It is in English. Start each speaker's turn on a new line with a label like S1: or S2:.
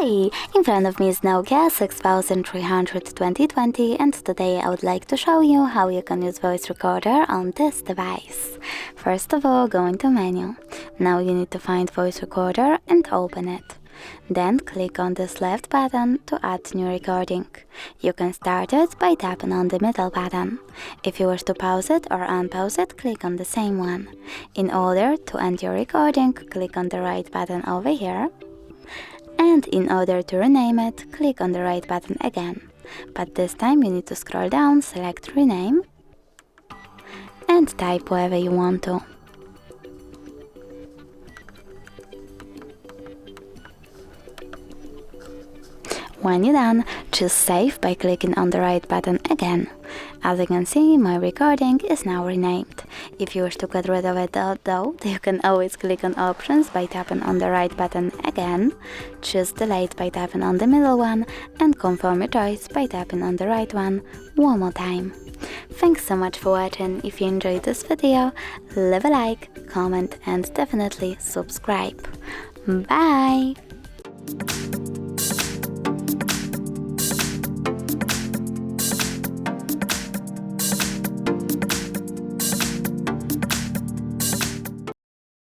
S1: Hi! In front of me is NOKIA 6300 and today I would like to show you how you can use voice recorder on this device. First of all, go into menu. Now you need to find voice recorder and open it. Then click on this left button to add new recording. You can start it by tapping on the middle button. If you wish to pause it or unpause it, click on the same one. In order to end your recording, click on the right button over here. And in order to rename it, click on the right button again. But this time you need to scroll down, select rename and type whatever you want to. When you're done, choose save by clicking on the right button again. As you can see, my recording is now renamed. If you wish to get rid of it though, you can always click on options by tapping on the right button again, choose delete by tapping on the middle one, and confirm your choice by tapping on the right one one more time. Thanks so much for watching. If you enjoyed this video, leave a like, comment and definitely subscribe. Bye!